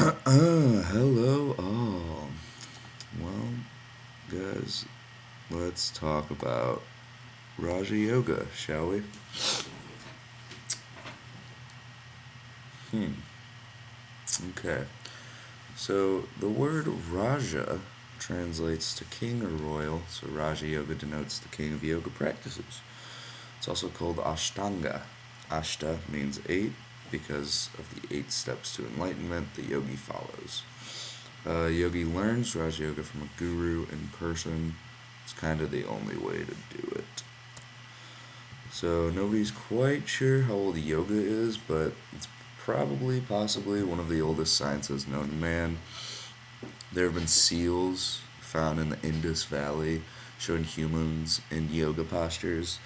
Hello all. Well, guys, let's talk about Raja Yoga, shall we? Hmm. Okay. So the word Raja translates to king or royal, so Raja Yoga denotes the king of yoga practices. It's also called Ashtanga. Ashta means eight because of the eight steps to enlightenment the yogi follows. Yogi learns Raja Yoga from a guru in person. It's kind of the only way to do it. So nobody's quite sure how old yoga is, but it's probably, possibly one of the oldest sciences known to man. There have been seals found in the Indus Valley showing humans in yoga postures.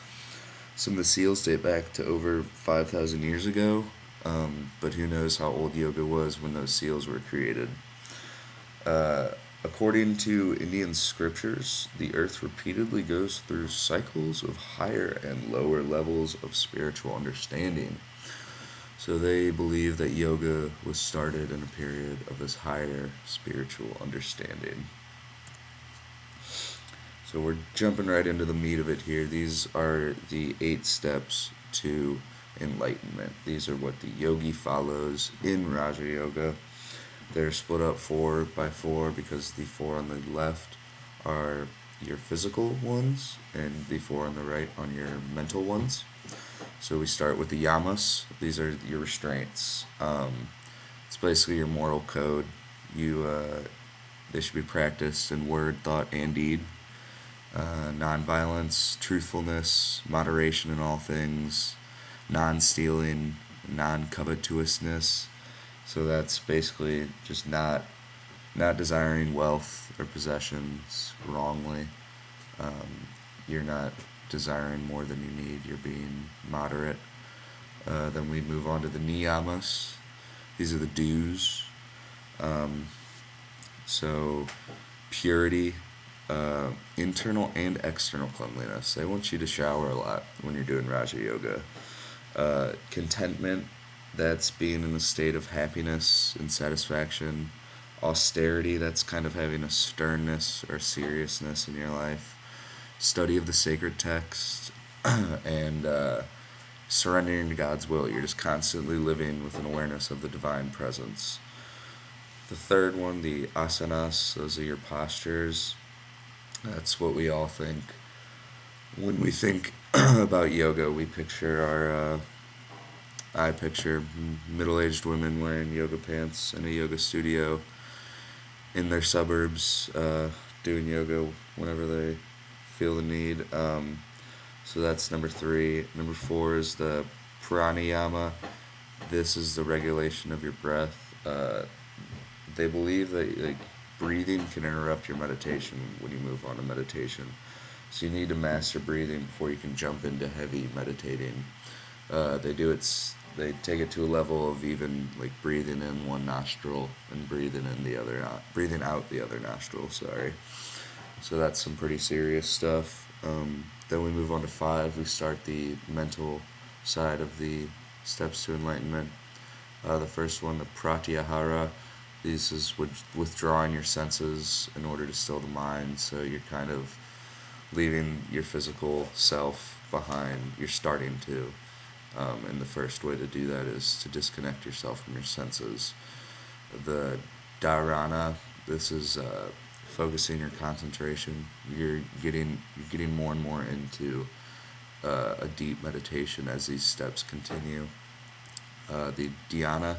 Some of the seals date back to over 5,000 years ago, but who knows how old yoga was when those seals were created. Uh, According to Indian scriptures, the earth repeatedly goes through cycles of higher and lower levels of spiritual understanding. So they believe that yoga was started in a period of this higher spiritual understanding. So we're jumping right into the meat of it here. These are the eight steps to enlightenment. These are what the yogi follows in Raja Yoga. They're split up four by four because the four on the left are your physical ones and the four on the right on your mental ones. So we start with the yamas. These are your restraints. It's basically your moral code. You They should be practiced in word, thought, and deed. Nonviolence, truthfulness, moderation in all things, non-stealing, non-covetousness. So that's basically just not desiring wealth or possessions wrongly. You're not desiring more than you need. You're being moderate. Then we move on to the niyamas. These are the dues. Um, so purity, internal and external cleanliness. They want you to shower a lot when you're doing Raja Yoga. Contentment, that's being in a state of happiness and satisfaction. Austerity, that's kind of having a sternness or seriousness in your life. Study of the sacred text, and surrendering to God's will. You're just constantly living with an awareness of the divine presence. The third one, the asanas, those are your postures. That's what we all think. When we think about yoga, we picture I picture middle aged women wearing yoga pants in a yoga studio in their suburbs, doing yoga whenever they feel the need. So that's number three. Number four is the pranayama. This is the regulation of your breath. They believe that breathing can interrupt your meditation when you move on to meditation. So you need to master breathing before you can jump into heavy meditating. They do it. They take it to a level of even like breathing in one nostril and breathing out the other nostril. Sorry. So that's some pretty serious stuff. Then we move on to five. We start the mental side of the steps to enlightenment. The first one, the pratyahara. This is withdrawing your senses in order to still the mind. So you're kind of leaving your physical self behind. You're starting to. And the first way to do that is to disconnect yourself from your senses. The dharana, this is focusing your concentration. You're getting more and more into a deep meditation as these steps continue. The dhyana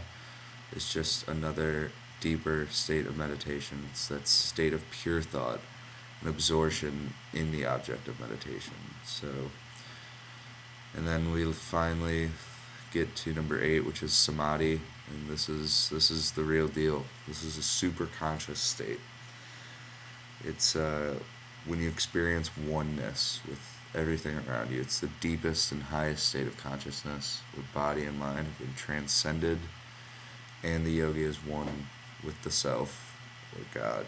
is just another deeper state of meditation. It's that state of pure thought and absorption in the object of meditation. So, and then we'll finally get to number eight, which is samadhi, and this is the real deal. This is a super conscious state. It's when you experience oneness with everything around you. It's the deepest and highest state of consciousness, where body and mind have been transcended, and the yogi is one with the self, or God.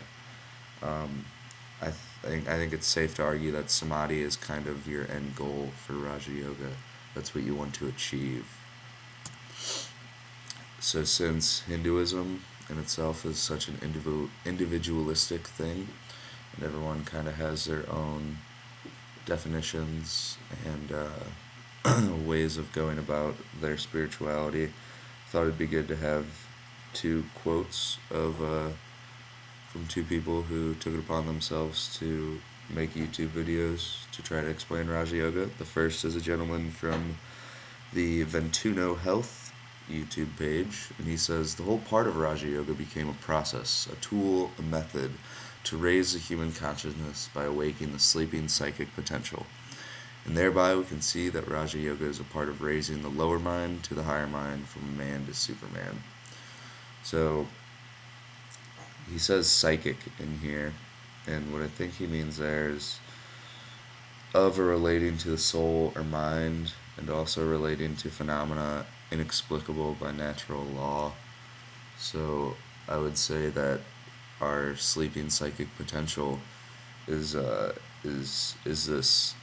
Um, I think it's safe to argue that samadhi is kind of your end goal for Raja Yoga. That's what you want to achieve. So since Hinduism in itself is such an individualistic thing, and everyone kind of has their own definitions and ways of going about their spirituality. Thought it'd be good to have two quotes of from two people who took it upon themselves to make YouTube videos to try to explain Raja Yoga. The first is a gentleman from the Ventuno Health YouTube page, and he says the whole part of Raja Yoga became a process, a tool, a method to raise the human consciousness by awakening the sleeping psychic potential. And thereby we can see that Raja Yoga is a part of raising the lower mind to the higher mind from man to Superman. So he says psychic in here, and what I think he means there is of or relating to the soul or mind, and also relating to phenomena inexplicable by natural law. So I would say that our sleeping psychic potential is this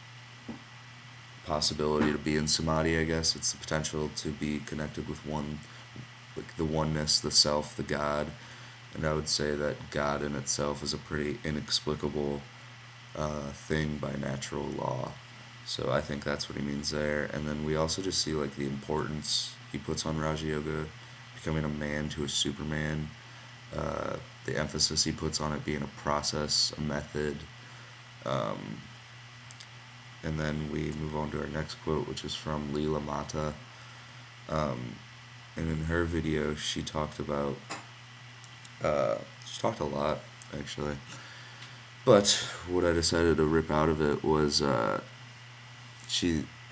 possibility to be in samadhi. I guess it's the potential to be connected with one, like the oneness, the self, the God. And I would say that God in itself is a pretty inexplicable thing by natural law. So I think that's what he means there. And then we also just see like the importance he puts on Raja Yoga, becoming a man to a Superman. The emphasis he puts on it being a process, a method. And then we move on to our next quote, which is from Leela Mata. And in her video, she talked about, she talked a lot, actually. But what I decided to rip out of it was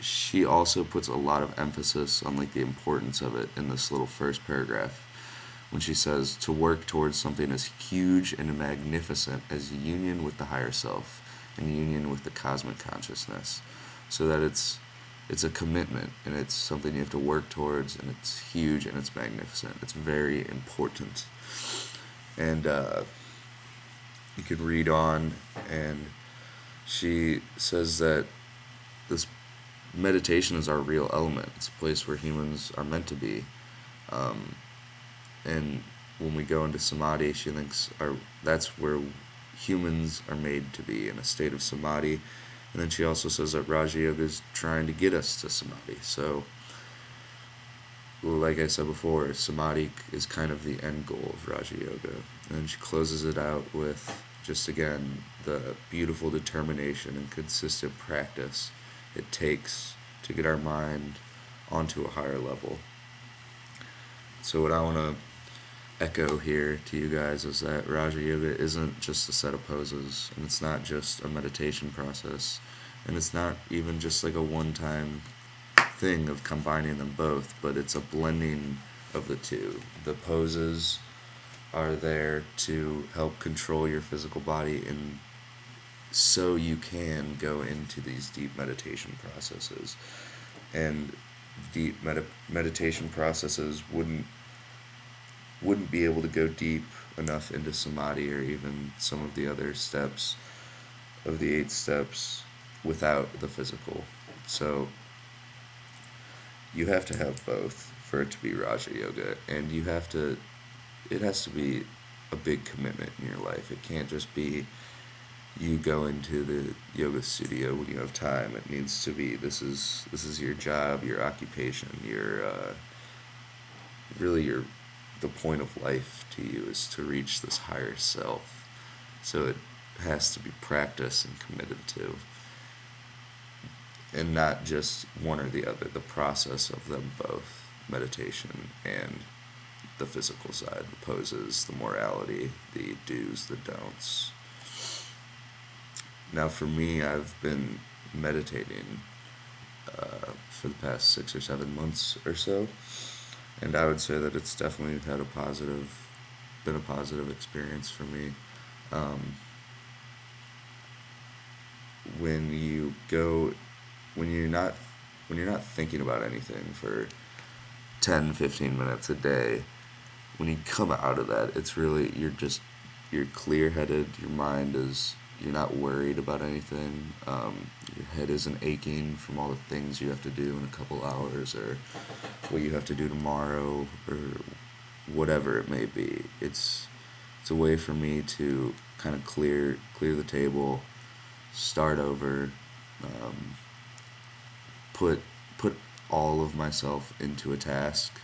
she also puts a lot of emphasis on like the importance of it in this little first paragraph when she says to work towards something as huge and magnificent as union with the higher self and union with the cosmic consciousness, so that it's a commitment and it's something you have to work towards, and it's huge and it's magnificent. It's very important. And you could read on, and she says that this meditation is our real element. It's a place where humans are meant to be. And when we go into samadhi, she thinks that's where humans are made to be, in a state of samadhi. And then she also says that Raja Yoga is trying to get us to samadhi. So, like I said before, samadhi is kind of the end goal of Raja Yoga. And she closes it out with, just again, the beautiful determination and consistent practice it takes to get our mind onto a higher level. So what I want to echo here to you guys is that Raja Yoga isn't just a set of poses, and it's not just a meditation process, and it's not even just like a one-time thing of combining them both, but it's a blending of the two. The poses are there to help control your physical body, and so you can go into these deep meditation processes. And deep meditation processes wouldn't be able to go deep enough into samadhi or even some of the other steps of the 8 steps without the physical. So you have to have both for it to be Raja Yoga, and it has to be a big commitment in your life. It can't just be you go into the yoga studio when you have time. It needs to be, this is your job, your occupation, the point of life to you is to reach this higher self. So it has to be practiced and committed to, and not just one or the other, the process of them both, meditation and the physical side, the poses, the morality, the do's, the don'ts. Now for me, I've been meditating for the past 6 or 7 months or so, and I would say that it's definitely been a positive experience for me. When you're not thinking about anything for 10-15 minutes a day, when you come out of that, it's really, you're clear-headed, you're not worried about anything, your head isn't aching from all the things you have to do in a couple hours, or what you have to do tomorrow, or whatever it may be. It's a way for me to kind of clear the table, start over, um, put put all of myself into a task,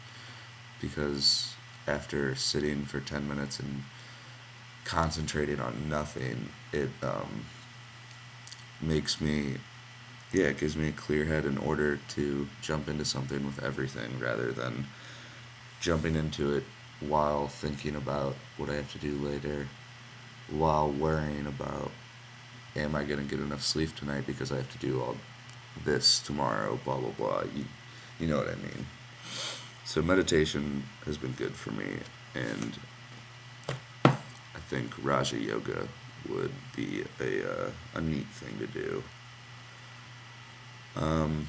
because after sitting for 10 minutes and concentrating on nothing, it makes me, yeah, it gives me a clear head in order to jump into something with everything, rather than jumping into it while thinking about what I have to do later, while worrying about, am I going to get enough sleep tonight because I have to do all this tomorrow, blah, blah, blah. You know what I mean. So meditation has been good for me, and I think Raja Yoga would be a neat thing to do. Um,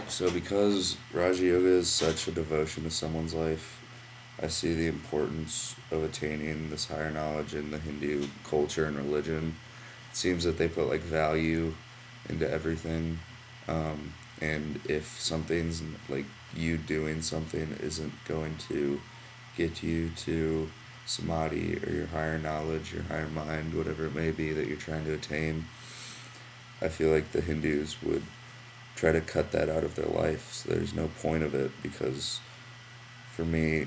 so because Raja Yoga is such a devotion to someone's life, I see the importance of attaining this higher knowledge in the Hindu culture and religion. It seems that they put like value into everything, and if something's like, you doing something isn't going to get you to samadhi or your higher knowledge, your higher mind, whatever it may be that you're trying to attain, I feel like the Hindus would try to cut that out of their life. So there's no point of it, because for me,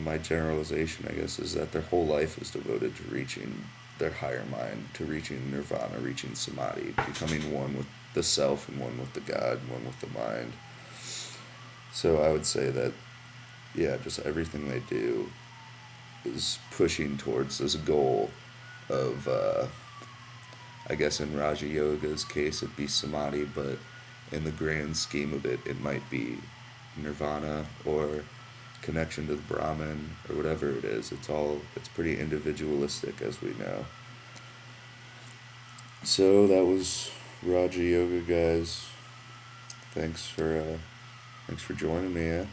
my generalization, I guess, is that their whole life is devoted to reaching their higher mind, to reaching nirvana, reaching samadhi, becoming one with the self and one with the God, one with the mind. So I would say that, yeah, just everything they do is pushing towards this goal of, I guess in Raja Yoga's case, it'd be samadhi, but in the grand scheme of it, it might be nirvana or connection to the Brahman or whatever it is. It's pretty individualistic, as we know. So that was Raja Yoga, guys. Thanks for joining me.